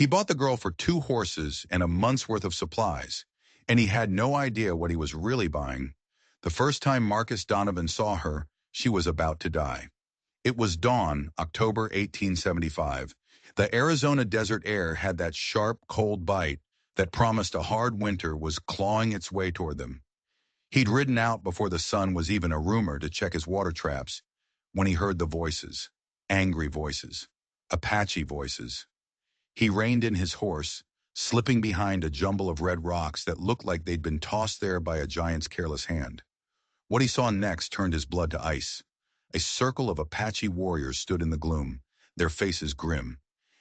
He bought the girl for 2 horses and a month's worth of supplies, and he had no idea what he was really buying. The first time Marcus Donovan saw her, she was about to die. It was dawn, October 1875. The Arizona desert air had that sharp, cold bite that promised a hard winter was clawing its way toward them. He'd ridden out before the sun was even a rumor to check his water traps when he heard the voices, angry voices, Apache voices. He reined in his horse, slipping behind a jumble of red rocks that looked like they'd been tossed there by a giant's careless hand. What he saw next turned his blood to ice. A circle of Apache warriors stood in the gloom, their faces grim,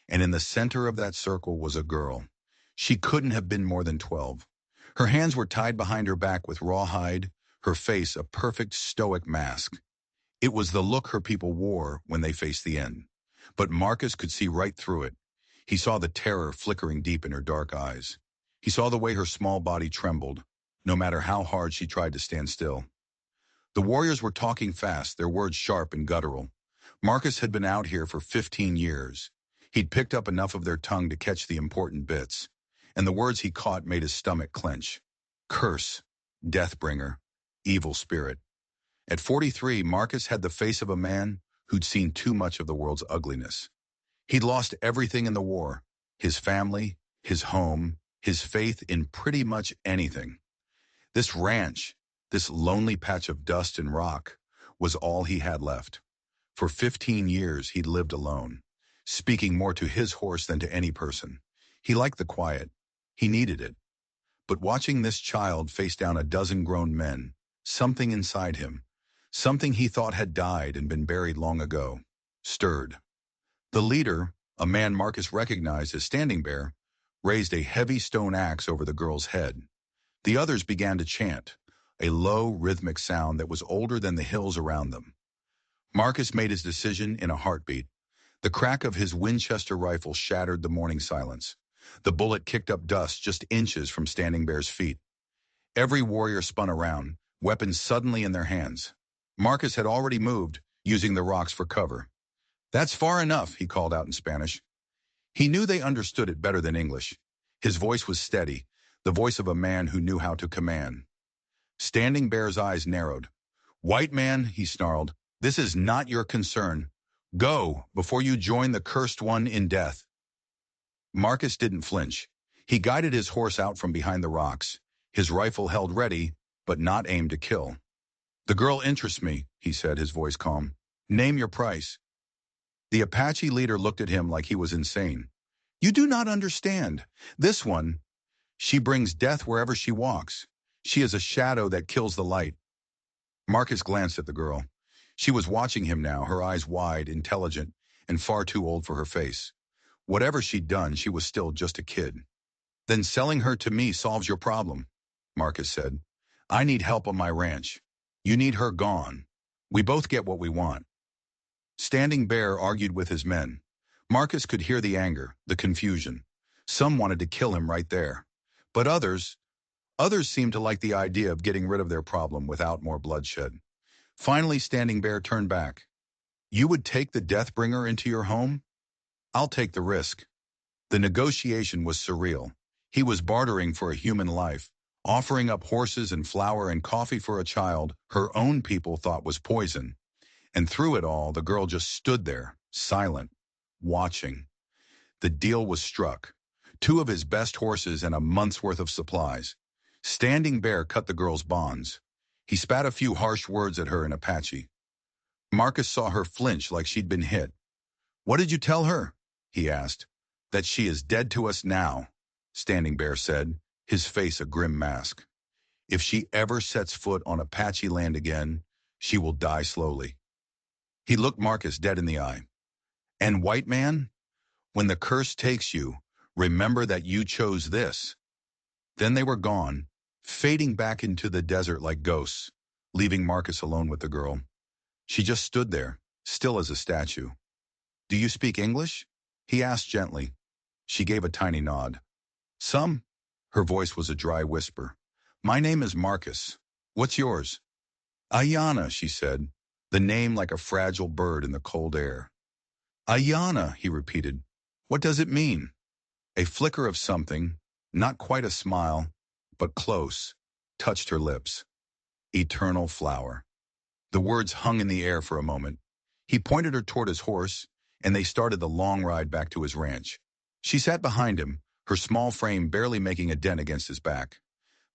and in the center of that circle was a girl. She couldn't have been more than 12. Her hands were tied behind her back with rawhide, her face a perfect stoic mask. It was the look her people wore when they faced the end. But Marcus could see right through it. He saw the terror flickering deep in her dark eyes. He saw the way her small body trembled, no matter how hard she tried to stand still. The warriors were talking fast, their words sharp and guttural. Marcus had been out here for 15 years. He'd picked up enough of their tongue to catch the important bits, and the words he caught made his stomach clench. Curse, deathbringer, evil spirit. At 43, Marcus had the face of a man who'd seen too much of the world's ugliness. He'd lost everything in the war, his family, his home, his faith in pretty much anything. This ranch, this lonely patch of dust and rock, was all he had left. For 15 years he'd lived alone, speaking more to his horse than to any person. He liked the quiet. He needed it. But watching this child face down a dozen grown men, something inside him, something he thought had died and been buried long ago, stirred. The leader, a man Marcus recognized as Standing Bear, raised a heavy stone axe over the girl's head. The others began to chant, a low, rhythmic sound that was older than the hills around them. Marcus made his decision in a heartbeat. The crack of his Winchester rifle shattered the morning silence. The bullet kicked up dust just inches from Standing Bear's feet. Every warrior spun around, weapons suddenly in their hands. Marcus had already moved, using the rocks for cover. "That's far enough," he called out in Spanish. He knew they understood it better than English. His voice was steady, the voice of a man who knew how to command. Standing Bear's eyes narrowed. "White man," he snarled, "this is not your concern. Go, before you join the cursed one in death." Marcus didn't flinch. He guided his horse out from behind the rocks, his rifle held ready, but not aimed to kill. "The girl interests me," he said, his voice calm. "Name your price." The Apache leader looked at him like he was insane. "You do not understand. This one, she brings death wherever she walks. She is a shadow that kills the light." Marcus glanced at the girl. She was watching him now, her eyes wide, intelligent, and far too old for her face. Whatever she'd done, she was still just a kid. "Then selling her to me solves your problem," Marcus said. "I need help on my ranch. You need her gone. We both get what we want." Standing Bear argued with his men. Marcus could hear the anger, the confusion. Some wanted to kill him right there. But others seemed to like the idea of getting rid of their problem without more bloodshed. Finally, Standing Bear turned back. "You would take the Deathbringer into your home? I'll take the risk." The negotiation was surreal. He was bartering for a human life, offering up horses and flour and coffee for a child her own people thought was poison. And through it all, the girl just stood there, silent, watching. The deal was struck. 2 of his best horses and a month's worth of supplies. Standing Bear cut the girl's bonds. He spat a few harsh words at her in Apache. Marcus saw her flinch like she'd been hit. "What did you tell her?" he asked. "That she is dead to us now," Standing Bear said, his face a grim mask. "If she ever sets foot on Apache land again, she will die slowly." He looked Marcus dead in the eye. "And white man, when the curse takes you, remember that you chose this." Then they were gone, fading back into the desert like ghosts, leaving Marcus alone with the girl. She just stood there, still as a statue. "Do you speak English?" he asked gently. She gave a tiny nod. "Some." Her voice was a dry whisper. "My name is Marcus. What's yours?" "Ayana," she said, the name like a fragile bird in the cold air. "Ayana," he repeated. "What does it mean?" A flicker of something, not quite a smile, but close, touched her lips. Eternal flower. The words hung in the air for a moment. He pointed her toward his horse, and they started the long ride back to his ranch. She sat behind him, her small frame barely making a dent against his back.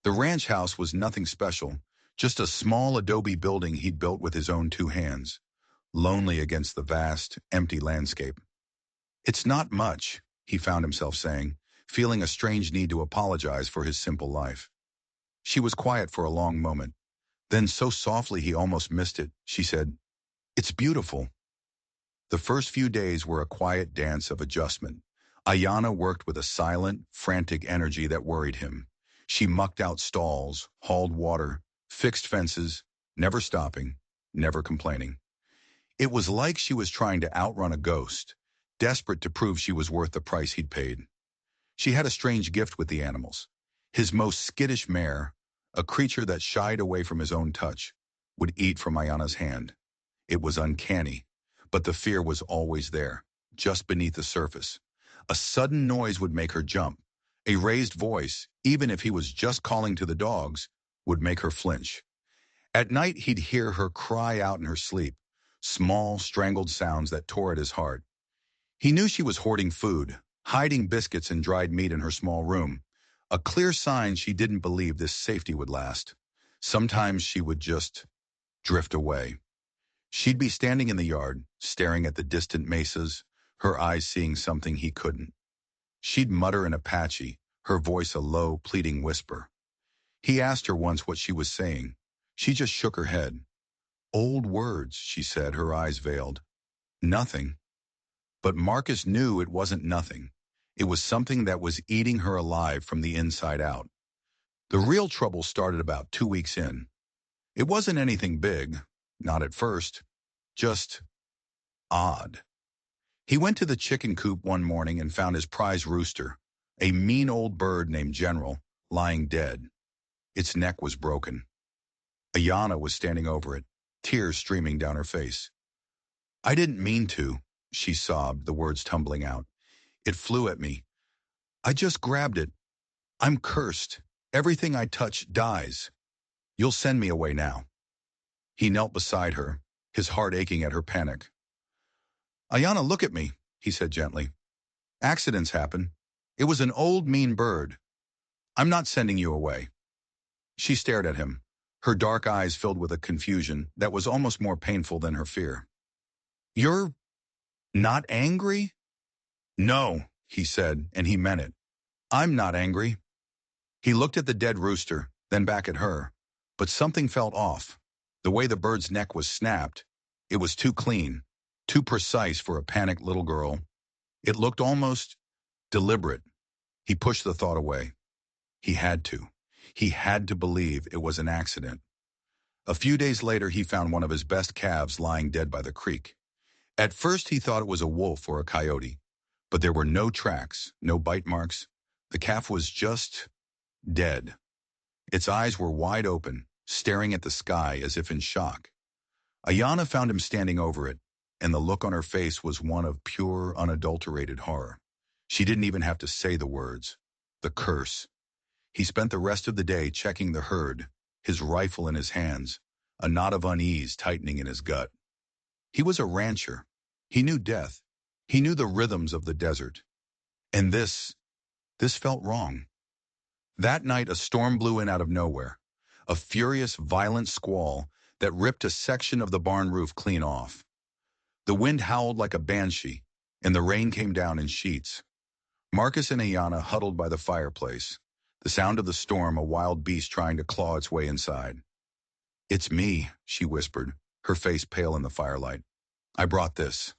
The ranch house was nothing special, just a small adobe building he'd built with his own two hands, lonely against the vast, empty landscape. "It's not much," he found himself saying, feeling a strange need to apologize for his simple life. She was quiet for a long moment. Then, so softly he almost missed it, she said, "It's beautiful." The first few days were a quiet dance of adjustment. Ayanna worked with a silent, frantic energy that worried him. She mucked out stalls, hauled water, fixed fences, never stopping, never complaining. It was like she was trying to outrun a ghost, desperate to prove she was worth the price he'd paid. She had a strange gift with the animals. His most skittish mare, a creature that shied away from his own touch, would eat from Ayanna's hand. It was uncanny, but the fear was always there, just beneath the surface. A sudden noise would make her jump. A raised voice, even if he was just calling to the dogs, would make her flinch. At night, he'd hear her cry out in her sleep, small, strangled sounds that tore at his heart. He knew she was hoarding food, hiding biscuits and dried meat in her small room, a clear sign she didn't believe this safety would last. Sometimes she would just drift away. She'd be standing in the yard, staring at the distant mesas, her eyes seeing something he couldn't. She'd mutter in Apache, her voice a low, pleading whisper. He asked her once what she was saying. She just shook her head. "Old words," she said, her eyes veiled. "Nothing." But Marcus knew it wasn't nothing. It was something that was eating her alive from the inside out. The real trouble started about 2 weeks in. It wasn't anything big, not at first, just odd. He went to the chicken coop one morning and found his prize rooster, a mean old bird named General, lying dead. Its neck was broken. Ayanna was standing over it, tears streaming down her face. "I didn't mean to," she sobbed, the words tumbling out. "It flew at me. I just grabbed it. I'm cursed. Everything I touch dies. You'll send me away now." He knelt beside her, his heart aching at her panic. "Ayanna, look at me," he said gently. "Accidents happen. It was an old, mean bird. I'm not sending you away." She stared at him, her dark eyes filled with a confusion that was almost more painful than her fear. "You're not angry?" "No," he said, and he meant it. "I'm not angry." He looked at the dead rooster, then back at her, but something felt off. The way the bird's neck was snapped, it was too clean, too precise for a panicked little girl. It looked almost deliberate. He pushed the thought away. He had to. He had to believe it was an accident. A few days later, he found one of his best calves lying dead by the creek. At first, he thought it was a wolf or a coyote, but there were no tracks, no bite marks. The calf was just dead. Its eyes were wide open, staring at the sky as if in shock. Ayanna found him standing over it, and the look on her face was one of pure, unadulterated horror. She didn't even have to say the words. The curse. He spent the rest of the day checking the herd, his rifle in his hands, a knot of unease tightening in his gut. He was a rancher. He knew death. He knew the rhythms of the desert. And this felt wrong. That night, a storm blew in out of nowhere, a furious, violent squall that ripped a section of the barn roof clean off. The wind howled like a banshee, and the rain came down in sheets. Marcus and Ayanna huddled by the fireplace, the sound of the storm a wild beast trying to claw its way inside. "It's me," she whispered, her face pale in the firelight. "I brought this.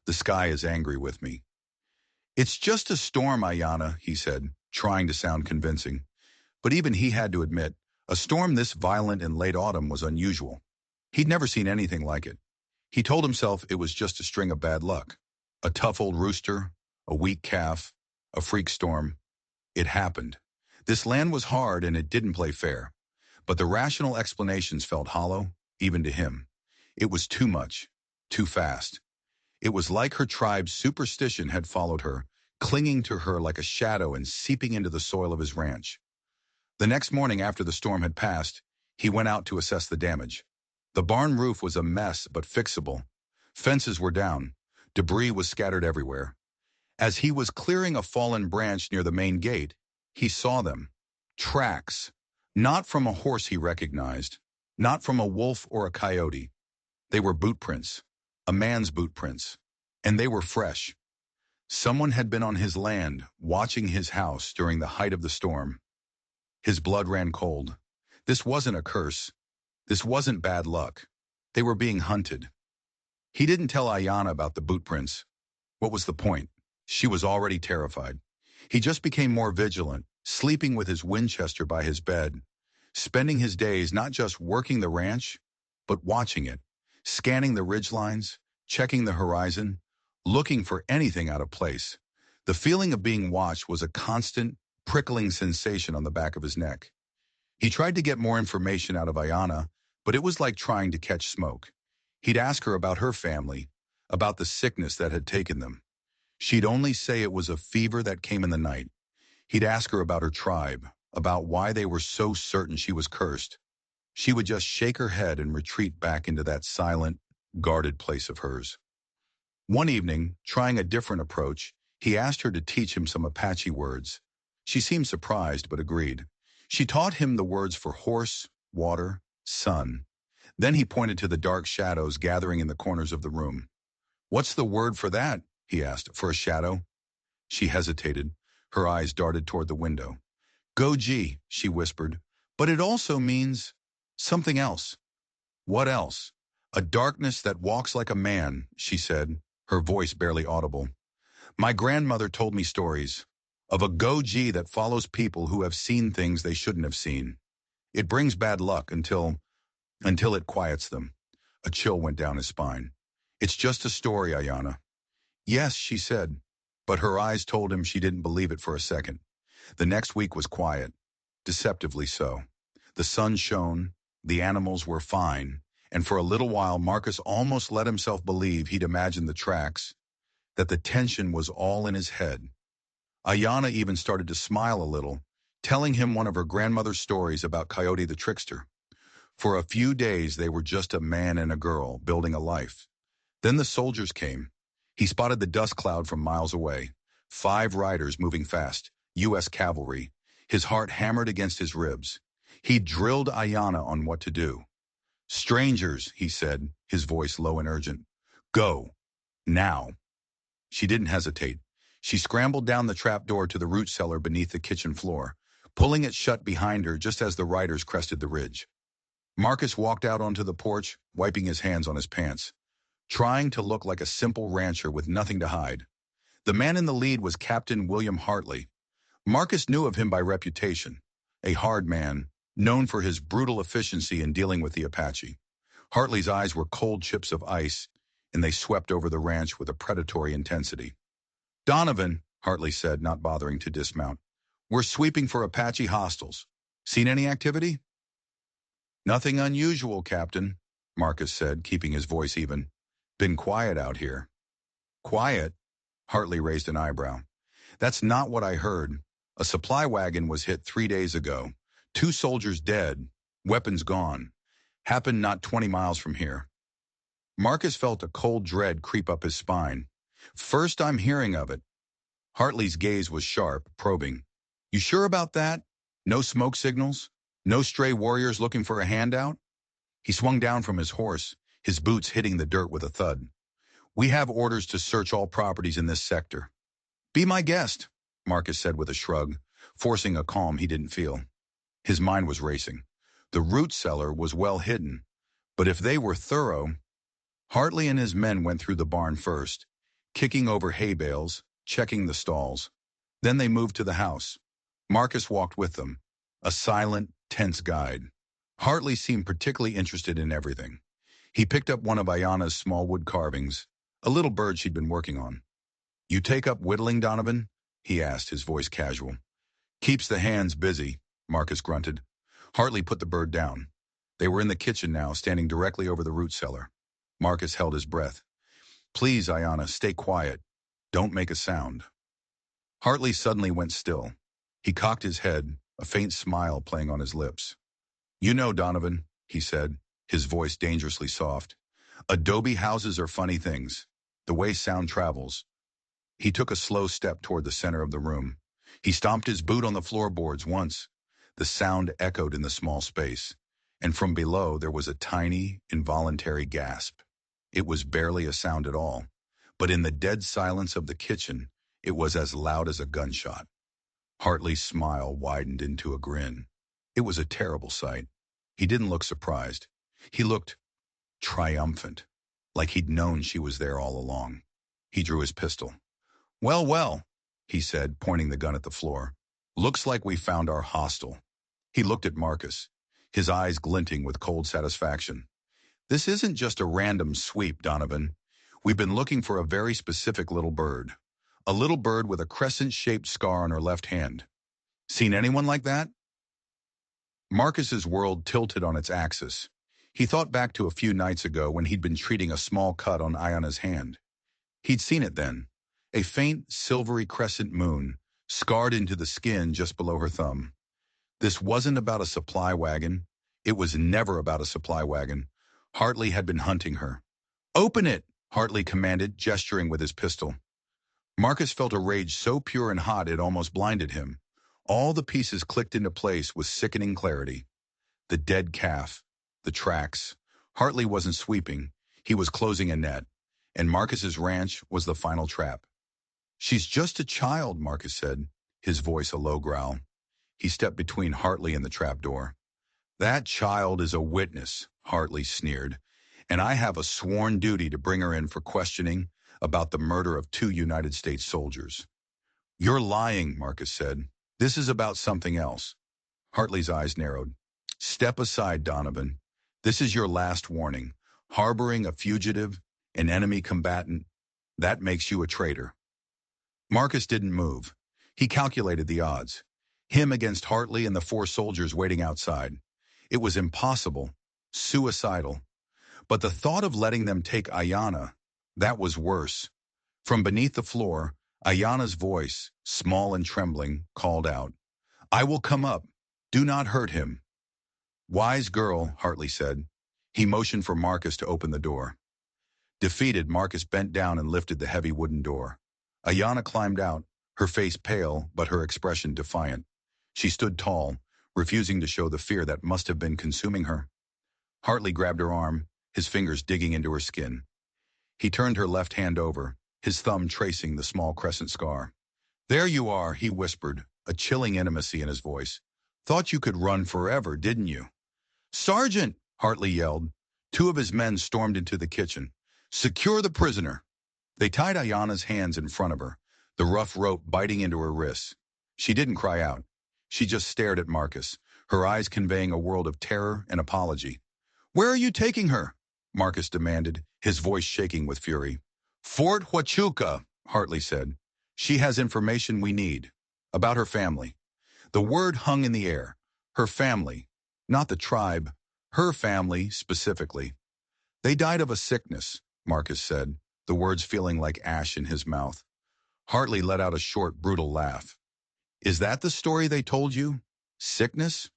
The sky is angry with me." "It's just a storm, Ayanna," he said, trying to sound convincing. But even he had to admit, a storm this violent in late autumn was unusual. He'd never seen anything like it. He told himself it was just a string of bad luck. A tough old rooster, a weak calf, a freak storm. It happened. This land was hard and it didn't play fair. But the rational explanations felt hollow, even to him. It was too much, too fast. It was like her tribe's superstition had followed her, clinging to her like a shadow and seeping into the soil of his ranch. The next morning after the storm had passed, he went out to assess the damage. The barn roof was a mess but fixable. Fences were down. Debris was scattered everywhere. As he was clearing a fallen branch near the main gate, he saw them. Tracks. Not from a horse he recognized. Not from a wolf or a coyote. They were boot prints. A man's boot prints. And they were fresh. Someone had been on his land, watching his house during the height of the storm. His blood ran cold. This wasn't a curse. This wasn't bad luck. They were being hunted. He didn't tell Ayanna about the boot prints. What was the point? She was already terrified. He just became more vigilant, sleeping with his Winchester by his bed, spending his days not just working the ranch, but watching it, scanning the ridgelines, checking the horizon, looking for anything out of place. The feeling of being watched was a constant, prickling sensation on the back of his neck. He tried to get more information out of Ayanna, but it was like trying to catch smoke. He'd ask her about her family, about the sickness that had taken them. She'd only say it was a fever that came in the night. He'd ask her about her tribe, about why they were so certain she was cursed. She would just shake her head and retreat back into that silent, guarded place of hers. One evening, trying a different approach, he asked her to teach him some Apache words. She seemed surprised, but agreed. She taught him the words for horse, water, sun. Then he pointed to the dark shadows gathering in the corners of the room. "What's the word for that?" he asked. "For a shadow?" She hesitated. Her eyes darted toward the window. "Goji," she whispered. "But it also means something else." "What else?" "A darkness that walks like a man," she said, her voice barely audible. "My grandmother told me stories of a Goji that follows people who have seen things they shouldn't have seen. It brings bad luck until it quiets them." A chill went down his spine. "It's just a story, Ayanna." "Yes," she said, but her eyes told him she didn't believe it for a second. The next week was quiet, deceptively so. The sun shone, the animals were fine, and for a little while Marcus almost let himself believe he'd imagined the tracks, that the tension was all in his head. Ayanna even started to smile a little, telling him one of her grandmother's stories about Coyote the Trickster. For a few days they were just a man and a girl building a life. Then the soldiers came. He spotted the dust cloud from miles away. 5 riders moving fast, U.S. cavalry. His heart hammered against his ribs. He drilled Ayanna on what to do. "Strangers," he said, his voice low and urgent. "Go. Now." She didn't hesitate. She scrambled down the trapdoor to the root cellar beneath the kitchen floor, pulling it shut behind her just as the riders crested the ridge. Marcus walked out onto the porch, wiping his hands on his pants, trying to look like a simple rancher with nothing to hide. The man in the lead was Captain William Hartley. Marcus knew of him by reputation, a hard man, known for his brutal efficiency in dealing with the Apache. Hartley's eyes were cold chips of ice, and they swept over the ranch with a predatory intensity. "Donovan," Hartley said, not bothering to dismount, "we're sweeping for Apache hostiles. Seen any activity?" "Nothing unusual, Captain," Marcus said, keeping his voice even. "Been quiet out here." "Quiet?" Hartley raised an eyebrow. "That's not what I heard. A supply wagon was hit 3 days ago. 2 soldiers dead, weapons gone. Happened not 20 miles from here." Marcus felt a cold dread creep up his spine. "First I'm hearing of it." Hartley's gaze was sharp, probing. "You sure about that? No smoke signals? No stray warriors looking for a handout?" He swung down from his horse, his boots hitting the dirt with a thud. "We have orders to search all properties in this sector." "Be my guest," Marcus said with a shrug, forcing a calm he didn't feel. His mind was racing. The root cellar was well hidden, but if they were thorough... Hartley and his men went through the barn first, kicking over hay bales, checking the stalls. Then they moved to the house. Marcus walked with them, a silent, tense guide. Hartley seemed particularly interested in everything. He picked up one of Ayanna's small wood carvings, a little bird she'd been working on. "You take up whittling, Donovan?" he asked, his voice casual. "Keeps the hands busy," Marcus grunted. Hartley put the bird down. They were in the kitchen now, standing directly over the root cellar. Marcus held his breath. "Please, Ayanna, stay quiet. Don't make a sound." Hartley suddenly went still. He cocked his head, a faint smile playing on his lips. "You know, Donovan," he said, his voice dangerously soft. "Adobe houses are funny things. The way sound travels." He took a slow step toward the center of the room. He stomped his boot on the floorboards once. The sound echoed in the small space, and from below there was a tiny, involuntary gasp. It was barely a sound at all, but in the dead silence of the kitchen, it was as loud as a gunshot. Hartley's smile widened into a grin. It was a terrible sight. He didn't look surprised. He looked triumphant, like he'd known she was there all along. He drew his pistol. "Well, well," he said, pointing the gun at the floor. "Looks like we found our hostile." He looked at Marcus, his eyes glinting with cold satisfaction. "This isn't just a random sweep, Donovan. We've been looking for a very specific little bird. A little bird with a crescent-shaped scar on her left hand. Seen anyone like that?" Marcus's world tilted on its axis. He thought back to a few nights ago when he'd been treating a small cut on Ayana's hand. He'd seen it then, a faint, silvery crescent moon, scarred into the skin just below her thumb. This wasn't about a supply wagon. It was never about a supply wagon. Hartley had been hunting her. "Open it," Hartley commanded, gesturing with his pistol. Marcus felt a rage so pure and hot it almost blinded him. All the pieces clicked into place with sickening clarity. The dead calf, the tracks. Hartley wasn't sweeping. He was closing a net. And Marcus's ranch was the final trap. "She's just a child," Marcus said, his voice a low growl. He stepped between Hartley and the trapdoor. "That child is a witness," Hartley sneered, "and I have a sworn duty to bring her in for questioning about the murder of 2 United States soldiers." "You're lying," Marcus said. "This is about something else." Hartley's eyes narrowed. "Step aside, Donovan. This is your last warning. Harboring a fugitive, an enemy combatant, that makes you a traitor." Marcus didn't move. He calculated the odds. Him against Hartley and the 4 soldiers waiting outside. It was impossible, suicidal. But the thought of letting them take Ayana, that was worse. From beneath the floor, Ayana's voice, small and trembling, called out, "I will come up. Do not hurt him." "Wise girl," Hartley said. He motioned for Marcus to open the door. Defeated, Marcus bent down and lifted the heavy wooden door. Ayana climbed out, her face pale but her expression defiant. She stood tall, refusing to show the fear that must have been consuming her. Hartley grabbed her arm, his fingers digging into her skin. He turned her left hand over, his thumb tracing the small crescent scar. "There you are," he whispered, a chilling intimacy in his voice. "Thought you could run forever, didn't you?" "Sergeant!" Hartley yelled. 2 of his men stormed into the kitchen. "Secure the prisoner." They tied Ayana's hands in front of her, the rough rope biting into her wrists. She didn't cry out. She just stared at Marcus, her eyes conveying a world of terror and apology. "Where are you taking her?" Marcus demanded, his voice shaking with fury. "Fort Huachuca," Hartley said. "She has information we need. About her family." The word hung in the air. Her family. Not the tribe. Her family, specifically. "They died of a sickness," Marcus said, the words feeling like ash in his mouth. Hartley let out a short, brutal laugh. "Is that the story they told you? Sickness?"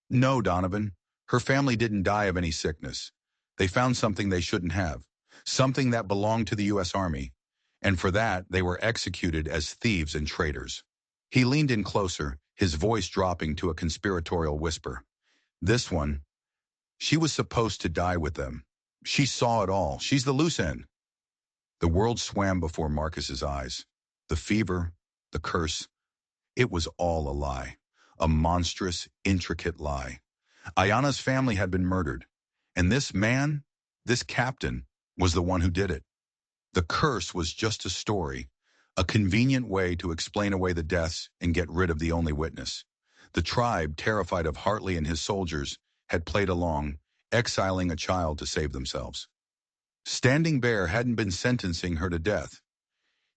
"No, Donovan. Her family didn't die of any sickness. They found something they shouldn't have. Something that belonged to the U.S. Army. And for that, they were executed as thieves and traitors." He leaned in closer, his voice dropping to a conspiratorial whisper. "This one, she was supposed to die with them. She saw it all. She's the loose end." The world swam before Marcus's eyes. The fever, the curse. It was all a lie. A monstrous, intricate lie. Ayana's family had been murdered. And this man, this captain, was the one who did it. The curse was just a story, a convenient way to explain away the deaths and get rid of the only witness. The tribe, terrified of Hartley and his soldiers, had played along, exiling a child to save themselves. Standing Bear hadn't been sentencing her to death.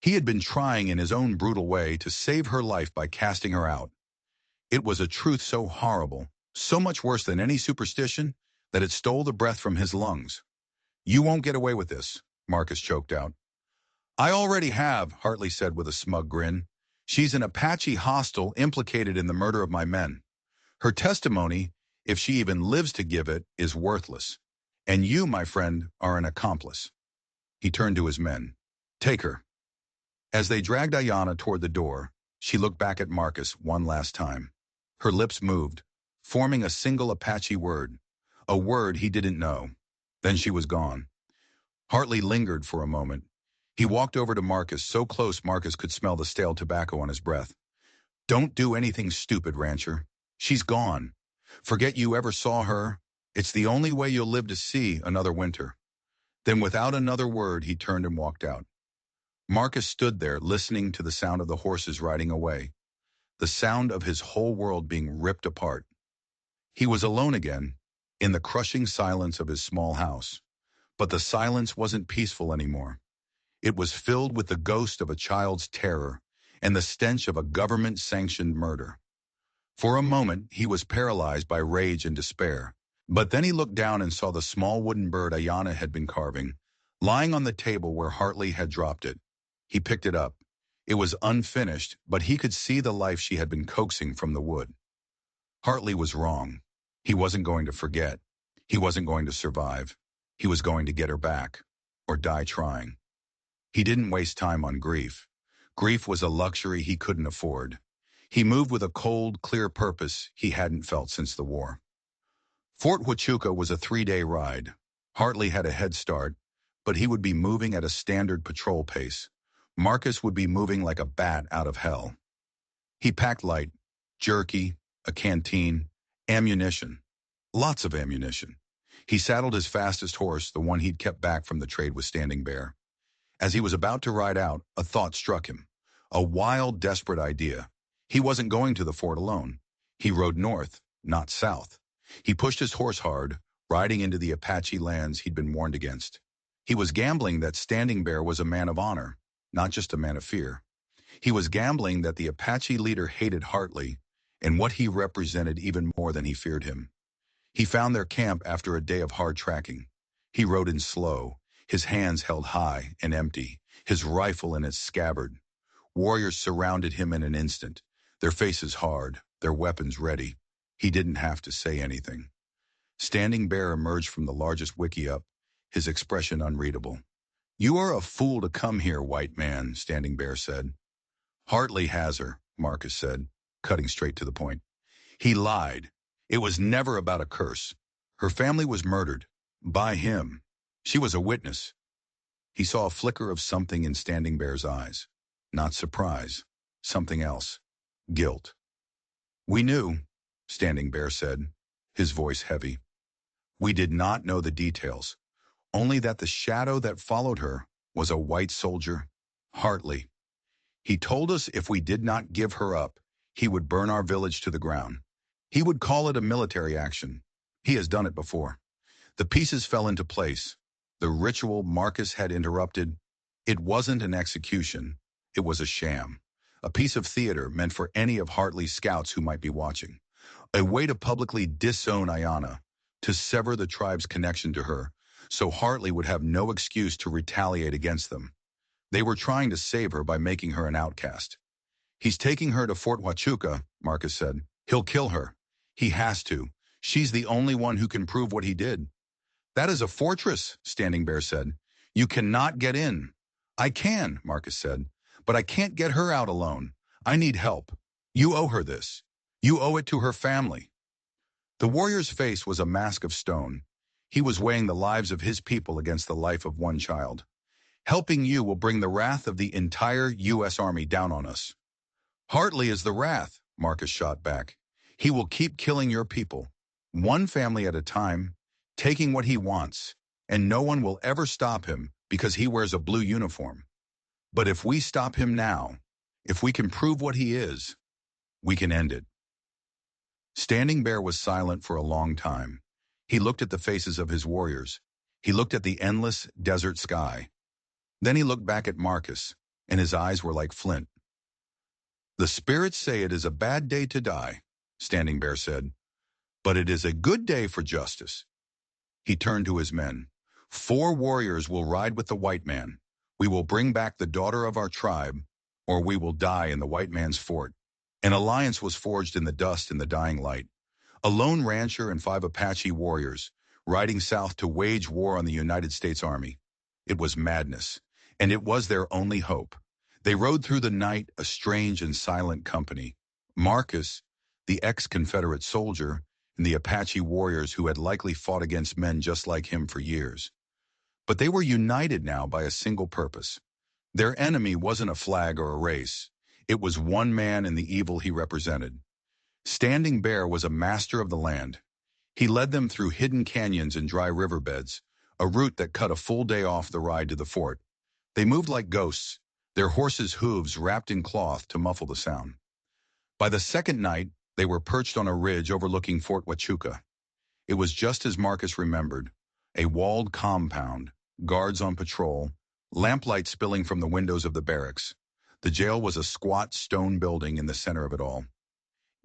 He had been trying in his own brutal way to save her life by casting her out. It was a truth so horrible, so much worse than any superstition, that it stole the breath from his lungs. "You won't get away with this," Marcus choked out. "I already have," Hartley said with a smug grin. She's an Apache hostile implicated in the murder of my men. Her testimony, if she even lives to give it, is worthless. And you, my friend, are an accomplice." He turned to his men. "Take her." As they dragged Ayanna toward the door, she looked back at Marcus one last time. Her lips moved, forming a single Apache word, a word he didn't know. Then she was gone. Hartley lingered for a moment. He walked over to Marcus, so close Marcus could smell the stale tobacco on his breath. "Don't do anything stupid, rancher. She's gone. Forget you ever saw her. It's the only way you'll live to see another winter." Then without another word, he turned and walked out. Marcus stood there, listening to the sound of the horses riding away, the sound of his whole world being ripped apart. He was alone again, in the crushing silence of his small house. But the silence wasn't peaceful anymore. It was filled with the ghost of a child's terror and the stench of a government-sanctioned murder. For a moment, he was paralyzed by rage and despair. But then he looked down and saw the small wooden bird Ayanna had been carving, lying on the table where Hartley had dropped it. He picked it up. It was unfinished, but he could see the life she had been coaxing from the wood. Hartley was wrong. He wasn't going to forget. He wasn't going to survive. He was going to get her back, or die trying. He didn't waste time on grief. Grief was a luxury he couldn't afford. He moved with a cold, clear purpose he hadn't felt since the war. Fort Huachuca was a 3-day ride. Hartley had a head start, but he would be moving at a standard patrol pace. Marcus would be moving like a bat out of hell. He packed light, jerky, a canteen, ammunition. Lots of ammunition. He saddled his fastest horse, the one he'd kept back from the trade with Standing Bear. As he was about to ride out, a thought struck him. A wild, desperate idea. He wasn't going to the fort alone. He rode north, not south. He pushed his horse hard, riding into the Apache lands he'd been warned against. He was gambling that Standing Bear was a man of honor, not just a man of fear. He was gambling that the Apache leader hated Hartley and what he represented even more than he feared him. He found their camp after a day of hard tracking. He rode in slow, his hands held high and empty, his rifle in its scabbard. Warriors surrounded him in an instant, their faces hard, their weapons ready. He didn't have to say anything. Standing Bear emerged from the largest wickiup, his expression unreadable. "You are a fool to come here, white man," Standing Bear said. "Hartley has her," Marcus said, cutting straight to the point. He lied. It was never about a curse. Her family was murdered. By him. She was a witness. He saw a flicker of something in Standing Bear's eyes. Not surprise. Something else. Guilt. "We knew," Standing Bear said, his voice heavy. "We did not know the details. Only that the shadow that followed her was a white soldier, Hartley. He told us if we did not give her up, he would burn our village to the ground. He would call it a military action. He has done it before." The pieces fell into place. The ritual Marcus had interrupted. It wasn't an execution. It was a sham. A piece of theater meant for any of Hartley's scouts who might be watching. A way to publicly disown Ayanna, to sever the tribe's connection to her, so Hartley would have no excuse to retaliate against them. They were trying to save her by making her an outcast. "He's taking her to Fort Huachuca," Marcus said. "He'll kill her. He has to. She's the only one who can prove what he did." "That is a fortress," Standing Bear said. "You cannot get in." "I can," Marcus said, "but I can't get her out alone. I need help. You owe her this. You owe it to her family." The warrior's face was a mask of stone. He was weighing the lives of his people against the life of one child. "Helping you will bring the wrath of the entire U.S. Army down on us." "Hartley is the wrath," Marcus shot back. "He will keep killing your people, one family at a time, taking what he wants, and no one will ever stop him because he wears a blue uniform. But if we stop him now, if we can prove what he is, we can end it." Standing Bear was silent for a long time. He looked at the faces of his warriors. He looked at the endless desert sky. Then he looked back at Marcus, and his eyes were like flint. "The spirits say it is a bad day to die," Standing Bear said, "but it is a good day for justice." He turned to his men. "4 warriors will ride with the white man. We will bring back the daughter of our tribe, or we will die in the white man's fort. An alliance was forged in the dust in the dying light. A lone rancher and 5 Apache warriors, riding south to wage war on the United States Army. It was madness, and it was their only hope. They rode through the night, a strange and silent company. Marcus, the ex-Confederate soldier, and the Apache warriors who had likely fought against men just like him for years. But they were united now by a single purpose. Their enemy wasn't a flag or a race. It was one man and the evil he represented. Standing Bear was a master of the land. He led them through hidden canyons and dry riverbeds, a route that cut a full day off the ride to the fort. They moved like ghosts, their horses' hooves wrapped in cloth to muffle the sound. By the second night, they were perched on a ridge overlooking Fort Huachuca. It was just as Marcus remembered, a walled compound, guards on patrol, lamplight spilling from the windows of the barracks. The jail was a squat stone building in the center of it all.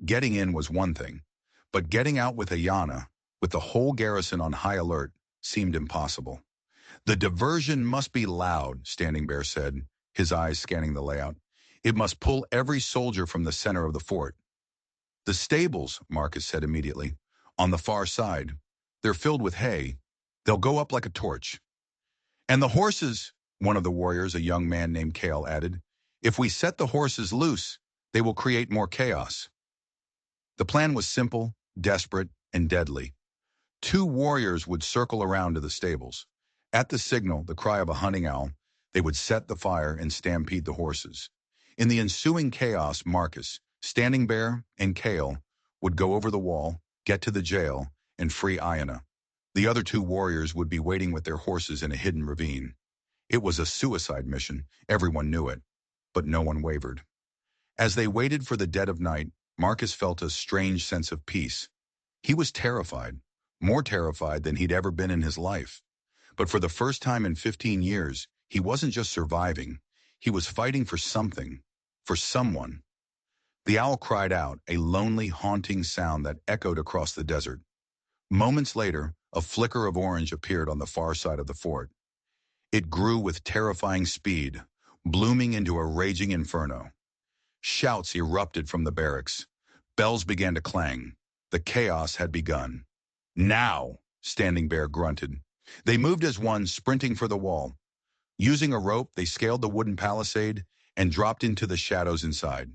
Getting in was one thing, but getting out with Ayanna, with the whole garrison on high alert, seemed impossible. The diversion must be loud, Standing Bear said, his eyes scanning the layout. It must pull every soldier from the center of the fort. The stables, Marcus said immediately, on the far side. They're filled with hay. They'll go up like a torch. And the horses, one of the warriors, a young man named Kale, added, if we set the horses loose, they will create more chaos. The plan was simple, desperate, and deadly. 2 warriors would circle around to the stables. At the signal, the cry of a hunting owl, they would set the fire and stampede the horses. In the ensuing chaos, Marcus, Standing Bear, and Kale would go over the wall, get to the jail, and free Ayanna. The other 2 warriors would be waiting with their horses in a hidden ravine. It was a suicide mission, everyone knew it, but no one wavered. As they waited for the dead of night, Marcus felt a strange sense of peace. He was terrified, more terrified than he'd ever been in his life. But for the first time in 15 years, he wasn't just surviving. He was fighting for something, for someone. The owl cried out, a lonely, haunting sound that echoed across the desert. Moments later, a flicker of orange appeared on the far side of the fort. It grew with terrifying speed, blooming into a raging inferno. Shouts erupted from the barracks. Bells began to clang. The chaos had begun. Now, Standing Bear grunted. They moved as one, sprinting for the wall. Using a rope, they scaled the wooden palisade and dropped into the shadows inside.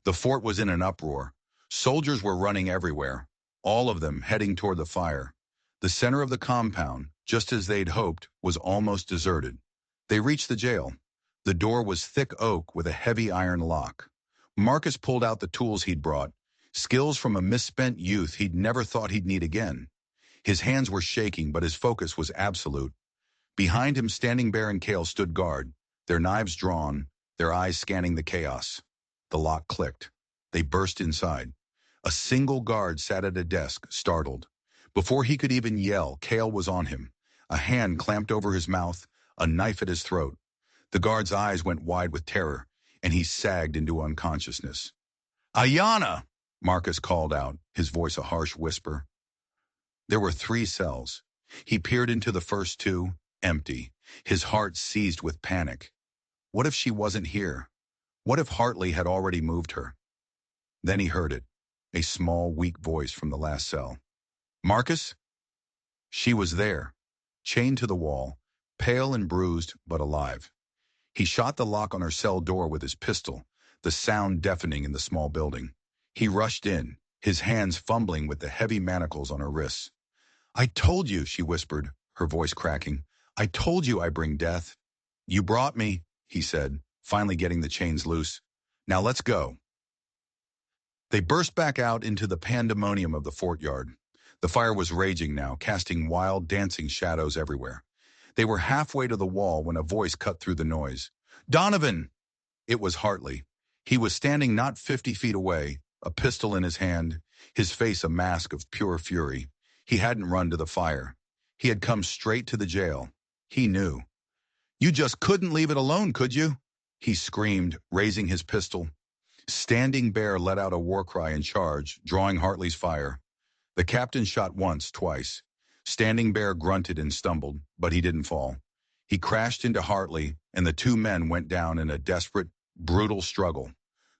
The fort was in an uproar. Soldiers were running everywhere, all of them heading toward the fire. The center of the compound, just as they'd hoped, was almost deserted. They reached the jail. The door was thick oak with a heavy iron lock. Marcus pulled out the tools he'd brought, skills from a misspent youth he'd never thought he'd need again. His hands were shaking, but his focus was absolute. Behind him, Standing Bear and Kale stood guard, their knives drawn, their eyes scanning the chaos. The lock clicked. They burst inside. A single guard sat at a desk, startled. Before he could even yell, Kale was on him, a hand clamped over his mouth, a knife at his throat. The guard's eyes went wide with terror, and he sagged into unconsciousness. Ayanna! Marcus called out, his voice a harsh whisper. There were 3 cells. He peered into the first 2, empty, his heart seized with panic. What if she wasn't here? What if Hartley had already moved her? Then he heard it, a small, weak voice from the last cell. Marcus? She was there, chained to the wall, pale and bruised, but alive. He shot the lock on her cell door with his pistol, the sound deafening in the small building. He rushed in, his hands fumbling with the heavy manacles on her wrists. I told you, she whispered, her voice cracking. I told you I bring death. You brought me, he said, finally getting the chains loose. Now let's go. They burst back out into the pandemonium of the fort yard. The fire was raging now, casting wild, dancing shadows everywhere. They were halfway to the wall when a voice cut through the noise. Donovan! It was Hartley. He was standing not 50 feet away, a pistol in his hand, his face a mask of pure fury. He hadn't run to the fire. He had come straight to the jail. He knew. You just couldn't leave it alone, could you? He screamed, raising his pistol. Standing Bear let out a war cry and charged, drawing Hartley's fire. The captain shot once, twice. Standing Bear grunted and stumbled, but he didn't fall. He crashed into Hartley, and the 2 men went down in a desperate, brutal struggle.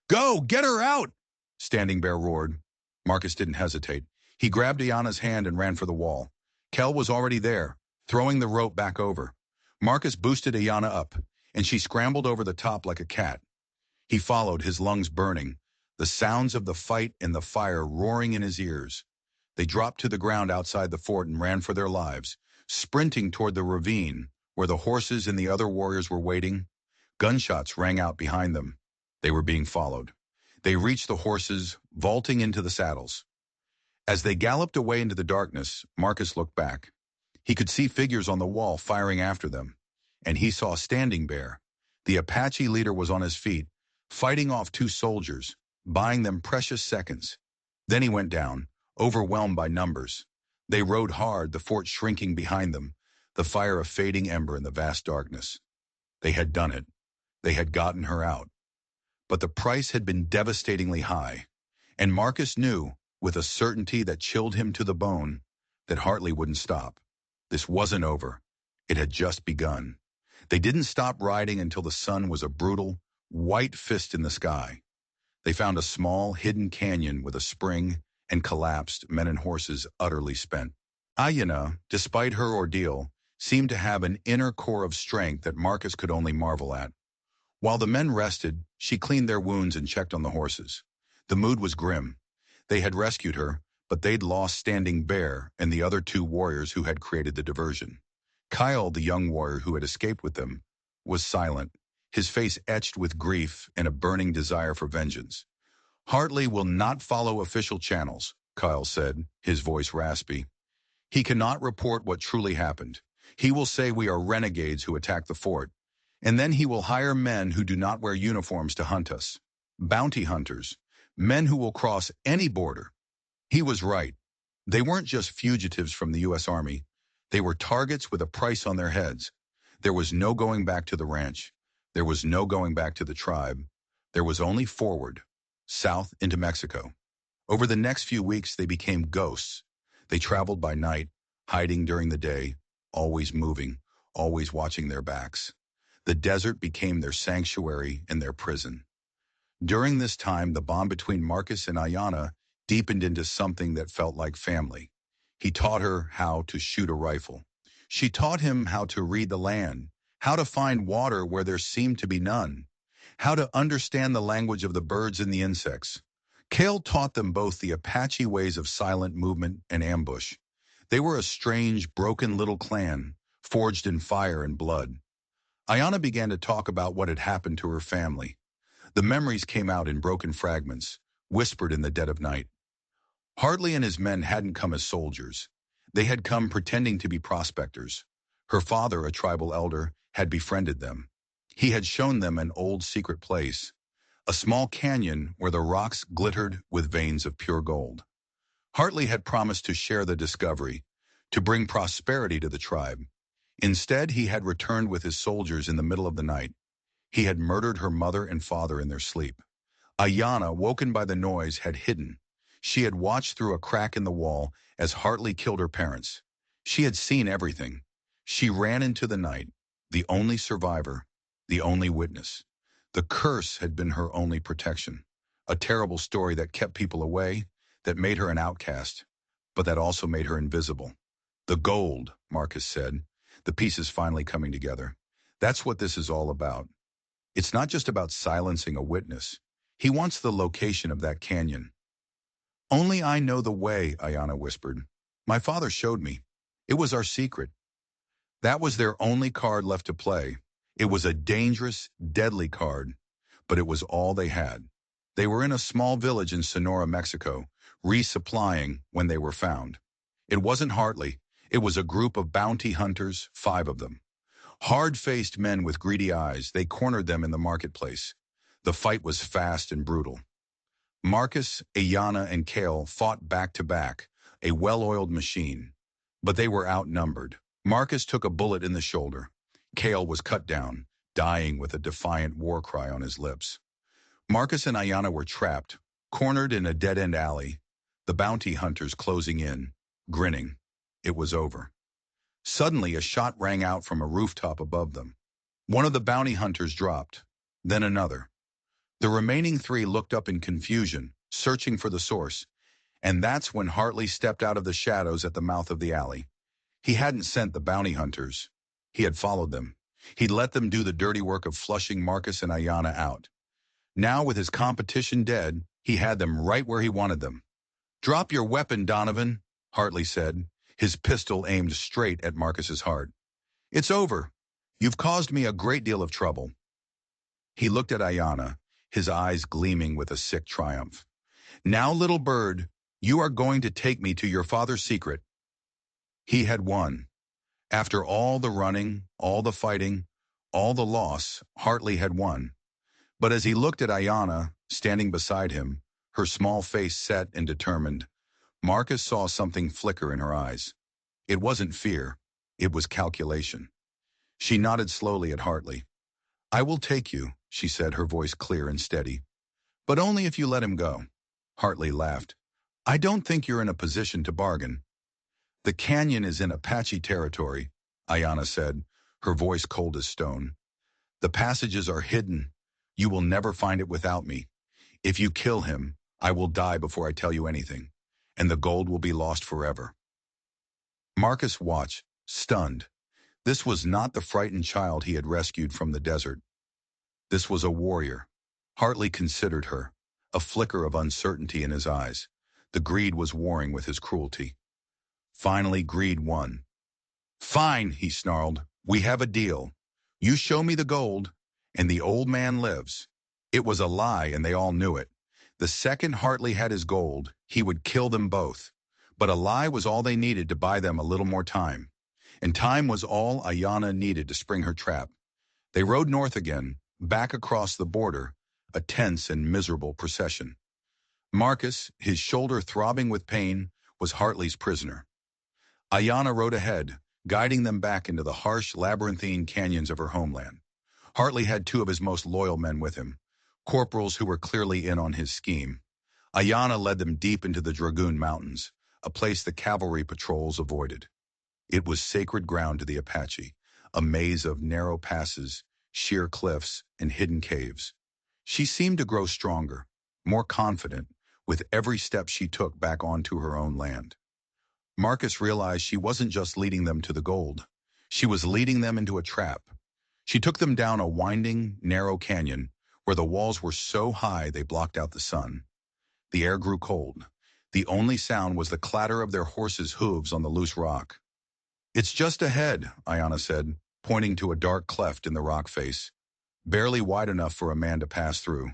"Go, get her out!" Standing Bear roared. Marcus didn't hesitate. He grabbed Ayana's hand and ran for the wall. Kel was already there, throwing the rope back over. Marcus boosted Ayana up, and she scrambled over the top like a cat. He followed, his lungs burning, the sounds of the fight and the fire roaring in his ears. They dropped to the ground outside the fort and ran for their lives, sprinting toward the ravine, where the horses and the other warriors were waiting. Gunshots rang out behind them. They were being followed. They reached the horses, vaulting into the saddles. As they galloped away into the darkness, Marcus looked back. He could see figures on the wall firing after them, and he saw Standing Bear. The Apache leader was on his feet, fighting off two soldiers, buying them precious seconds. Then he went down, overwhelmed by numbers. They rode hard, the fort shrinking behind them, the fire a fading ember in the vast darkness. They had done it. They had gotten her out. But the price had been devastatingly high, and Marcus knew, with a certainty that chilled him to the bone, that Hartley wouldn't stop. This wasn't over. It had just begun. They didn't stop riding until the sun was a brutal, white fist in the sky. They found a small, hidden canyon with a spring and collapsed, men and horses utterly spent. Ayana, despite her ordeal, seemed to have an inner core of strength that Marcus could only marvel at. While the men rested, she cleaned their wounds and checked on the horses. The mood was grim. They had rescued her, but they'd lost Standing Bear and the other two warriors who had created the diversion. Kyle, the young warrior who had escaped with them, was silent, his face etched with grief and a burning desire for vengeance. "Hartley will not follow official channels," Kyle said, his voice raspy. "He cannot report what truly happened. He will say we are renegades who attacked the fort, and then he will hire men who do not wear uniforms to hunt us. Bounty hunters, men who will cross any border." He was right. They weren't just fugitives from the U.S. Army. They were targets with a price on their heads. There was no going back to the ranch. There was no going back to the tribe. There was only forward, south into Mexico. Over the next few weeks, they became ghosts. They traveled by night, hiding during the day, always moving, always watching their backs. The desert became their sanctuary and their prison. During this time, the bond between Marcus and Ayana deepened into something that felt like family. He taught her how to shoot a rifle. She taught him how to read the land, how to find water where there seemed to be none, how to understand the language of the birds and the insects. Cale taught them both the Apache ways of silent movement and ambush. They were a strange, broken little clan, forged in fire and blood. Ayana began to talk about what had happened to her family. The memories came out in broken fragments, whispered in the dead of night. Hartley and his men hadn't come as soldiers. They had come pretending to be prospectors. Her father, a tribal elder, had befriended them. He had shown them an old secret place, a small canyon where the rocks glittered with veins of pure gold. Hartley had promised to share the discovery, to bring prosperity to the tribe. Instead, he had returned with his soldiers in the middle of the night. He had murdered her mother and father in their sleep. Ayana, woken by the noise, had hidden. She had watched through a crack in the wall as Hartley killed her parents. She had seen everything. She ran into the night, the only survivor, the only witness. The curse had been her only protection. A terrible story that kept people away, that made her an outcast, but that also made her invisible. "The gold," Marcus said, the pieces finally coming together. "That's what this is all about. It's not just about silencing a witness. He wants the location of that canyon." "Only I know the way," Ayana whispered. "My father showed me. It was our secret." That was their only card left to play. It was a dangerous, deadly card, but it was all they had. They were in a small village in Sonora, Mexico, resupplying when they were found. It wasn't Hartley. It was a group of bounty hunters, 5 of them. Hard-faced men with greedy eyes, they cornered them in the marketplace. The fight was fast and brutal. Marcus, Ayana, and Cale fought back to back, a well-oiled machine. But they were outnumbered. Marcus took a bullet in the shoulder. Cale was cut down, dying with a defiant war cry on his lips. Marcus and Ayana were trapped, cornered in a dead-end alley, the bounty hunters closing in, grinning. It was over. Suddenly, a shot rang out from a rooftop above them. One of the bounty hunters dropped, then another. The remaining three looked up in confusion, searching for the source, and that's when Hartley stepped out of the shadows at the mouth of the alley. He hadn't sent the bounty hunters. He had followed them. He'd let them do the dirty work of flushing Marcus and Ayanna out. Now, with his competition dead, he had them right where he wanted them. "Drop your weapon, Donovan," Hartley said, his pistol aimed straight at Marcus's heart. "It's over. You've caused me a great deal of trouble." He looked at Ayanna, his eyes gleaming with a sick triumph. "Now, little bird, you are going to take me to your father's secret." He had won. After all the running, all the fighting, all the loss, Hartley had won. But as he looked at Ayanna, standing beside him, her small face set and determined, Marcus saw something flicker in her eyes. It wasn't fear. It was calculation. She nodded slowly at Hartley. "I will take you," she said, her voice clear and steady. "But only if you let him go." Hartley laughed. "I don't think you're in a position to bargain." "The canyon is in Apache territory," Ayanna said, her voice cold as stone. "The passages are hidden. You will never find it without me. If you kill him, I will die before I tell you anything, and the gold will be lost forever." Marcus watched, stunned. This was not the frightened child he had rescued from the desert. This was a warrior. Hartley considered her, a flicker of uncertainty in his eyes. The greed was warring with his cruelty. Finally, greed won. "Fine," he snarled. "We have a deal. You show me the gold, and the old man lives." It was a lie, and they all knew it. The second Hartley had his gold, he would kill them both. But a lie was all they needed to buy them a little more time. And time was all Ayanna needed to spring her trap. They rode north again, back across the border, a tense and miserable procession. Marcus, his shoulder throbbing with pain, was Hartley's prisoner. Ayanna rode ahead, guiding them back into the harsh, labyrinthine canyons of her homeland. Hartley had two of his most loyal men with him, corporals who were clearly in on his scheme. Ayanna led them deep into the Dragoon Mountains, a place the cavalry patrols avoided. It was sacred ground to the Apache, a maze of narrow passes, sheer cliffs, and hidden caves. She seemed to grow stronger, more confident, with every step she took back onto her own land. Marcus realized she wasn't just leading them to the gold. She was leading them into a trap. She took them down a winding, narrow canyon where the walls were so high they blocked out the sun. The air grew cold. The only sound was the clatter of their horses' hooves on the loose rock. "It's just ahead," Ayanna said, pointing to a dark cleft in the rock face, barely wide enough for a man to pass through.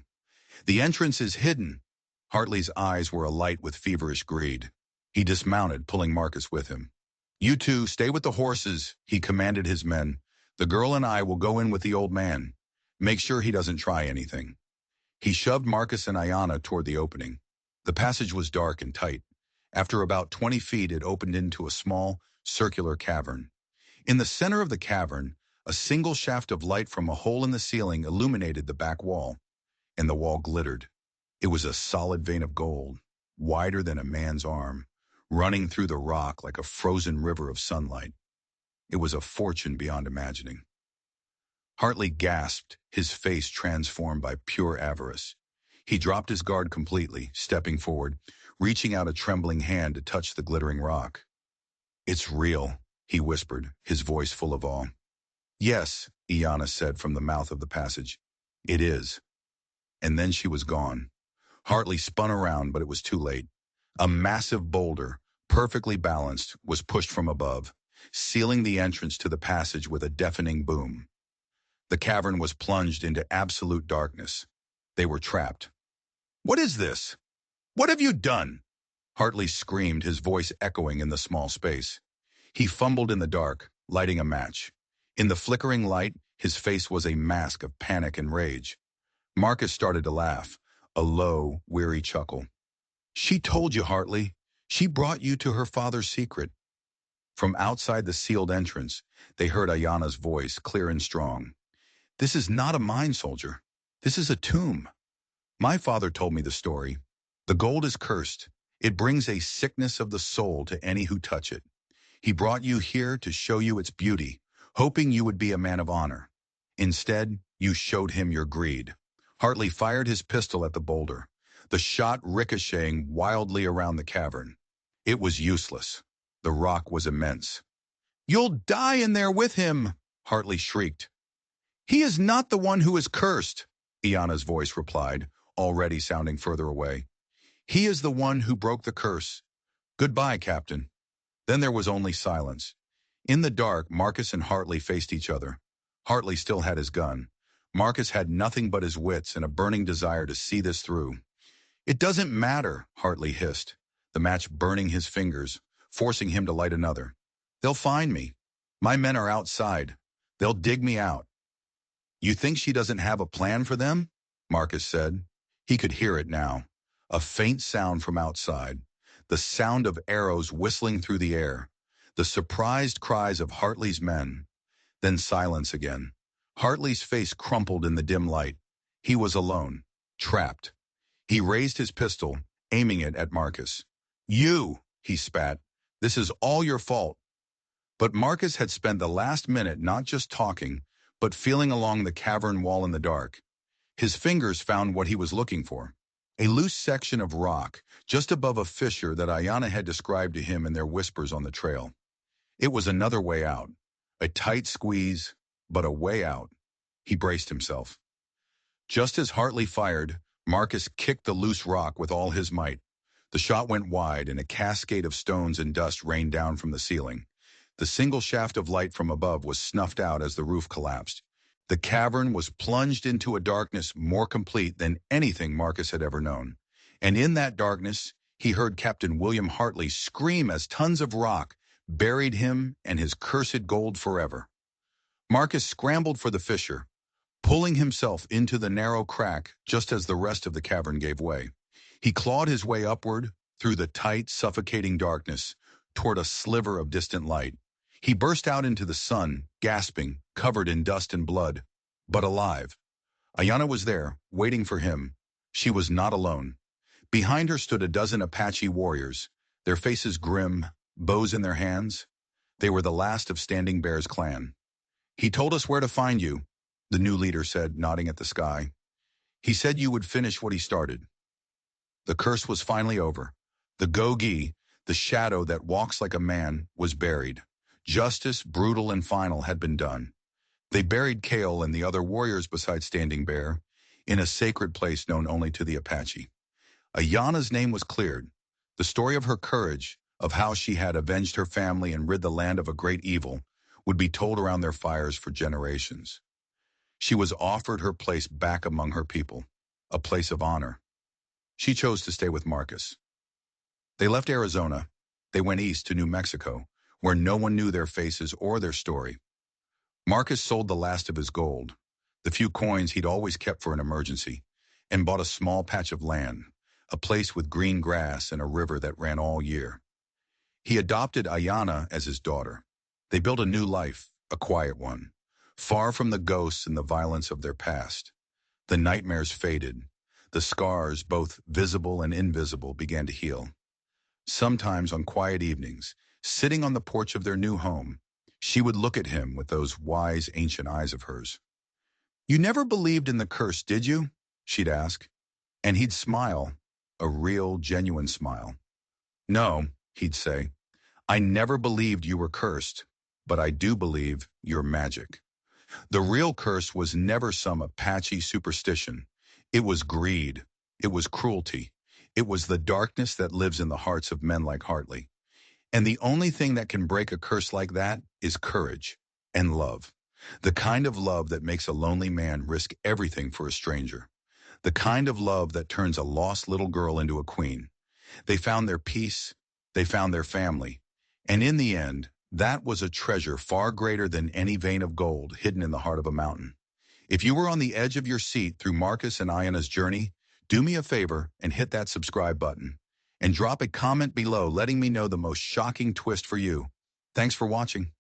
"The entrance is hidden." Hartley's eyes were alight with feverish greed. He dismounted, pulling Marcus with him. "You two, stay with the horses," he commanded his men. "The girl and I will go in with the old man. Make sure he doesn't try anything." He shoved Marcus and Ayanna toward the opening. The passage was dark and tight. After about 20 feet, it opened into a small, circular cavern. In the center of the cavern, a single shaft of light from a hole in the ceiling illuminated the back wall, and the wall glittered. It was a solid vein of gold, wider than a man's arm, running through the rock like a frozen river of sunlight. It was a fortune beyond imagining. Hartley gasped, his face transformed by pure avarice. He dropped his guard completely, stepping forward, reaching out a trembling hand to touch the glittering rock. "It's real," he whispered, his voice full of awe. "Yes," Ayanna said from the mouth of the passage. "It is." And then she was gone. Hartley spun around, but it was too late. A massive boulder, perfectly balanced, was pushed from above, sealing the entrance to the passage with a deafening boom. The cavern was plunged into absolute darkness. They were trapped. "What is this? What have you done?" Hartley screamed, his voice echoing in the small space. He fumbled in the dark, lighting a match. In the flickering light, his face was a mask of panic and rage. Marcus started to laugh, a low, weary chuckle. "She told you, Hartley. She brought you to her father's secret." From outside the sealed entrance, they heard Ayanna's voice, clear and strong. "This is not a mine, soldier. This is a tomb. My father told me the story. The gold is cursed. It brings a sickness of the soul to any who touch it. He brought you here to show you its beauty, hoping you would be a man of honor. Instead, you showed him your greed." Hartley fired his pistol at the boulder, the shot ricocheting wildly around the cavern. It was useless. The rock was immense. "You'll die in there with him," Hartley shrieked. "He is not the one who is cursed," Iana's voice replied, already sounding further away. "He is the one who broke the curse. Goodbye, Captain." Then there was only silence. In the dark, Marcus and Hartley faced each other. Hartley still had his gun. Marcus had nothing but his wits and a burning desire to see this through. "It doesn't matter," Hartley hissed, the match burning his fingers, forcing him to light another. "They'll find me. My men are outside. They'll dig me out." "You think she doesn't have a plan for them?" Marcus said. He could hear it now. A faint sound from outside. The sound of arrows whistling through the air. The surprised cries of Hartley's men. Then silence again. Hartley's face crumpled in the dim light. He was alone. Trapped. He raised his pistol, aiming it at Marcus. "You," he spat. "This is all your fault." But Marcus had spent the last minute not just talking, but feeling along the cavern wall in the dark. His fingers found what he was looking for. A loose section of rock, just above a fissure that Iana had described to him in their whispers on the trail. It was another way out. A tight squeeze, but a way out. He braced himself. Just as Hartley fired, Marcus kicked the loose rock with all his might. The shot went wide, and a cascade of stones and dust rained down from the ceiling. The single shaft of light from above was snuffed out as the roof collapsed. The cavern was plunged into a darkness more complete than anything Marcus had ever known. And in that darkness, he heard Captain William Hartley scream as tons of rock buried him and his cursed gold forever. Marcus scrambled for the fissure, pulling himself into the narrow crack just as the rest of the cavern gave way. He clawed his way upward through the tight, suffocating darkness toward a sliver of distant light. He burst out into the sun, gasping, covered in dust and blood, but alive. Iana was there, waiting for him. She was not alone. Behind her stood a dozen Apache warriors, their faces grim, bows in their hands. They were the last of Standing Bear's clan. "He told us where to find you," the new leader said, nodding at the sky. "He said you would finish what he started." The curse was finally over. The Gogi, the shadow that walks like a man, was buried. Justice, brutal and final, had been done. They buried Kale and the other warriors beside Standing Bear in a sacred place known only to the Apache. Ayana's name was cleared. The story of her courage, of how she had avenged her family and rid the land of a great evil, would be told around their fires for generations. She was offered her place back among her people, a place of honor. She chose to stay with Marcus. They left Arizona. They went east to New Mexico, where no one knew their faces or their story. Marcus sold the last of his gold, the few coins he'd always kept for an emergency, and bought a small patch of land, a place with green grass and a river that ran all year. He adopted Ayana as his daughter. They built a new life, a quiet one, far from the ghosts and the violence of their past. The nightmares faded. The scars, both visible and invisible, began to heal. Sometimes on quiet evenings, sitting on the porch of their new home, she would look at him with those wise, ancient eyes of hers. "You never believed in the curse, did you?" she'd ask. And he'd smile, a real, genuine smile. "No," he'd say, "I never believed you were cursed, but I do believe you're magic." The real curse was never some Apache superstition. It was greed. It was cruelty. It was the darkness that lives in the hearts of men like Hartley. And the only thing that can break a curse like that is courage and love. The kind of love that makes a lonely man risk everything for a stranger. The kind of love that turns a lost little girl into a queen. They found their peace. They found their family. And in the end, that was a treasure far greater than any vein of gold hidden in the heart of a mountain. If you were on the edge of your seat through Marcus and Ayana's journey, do me a favor and hit that subscribe button. And drop a comment below letting me know the most shocking twist for you. Thanks for watching.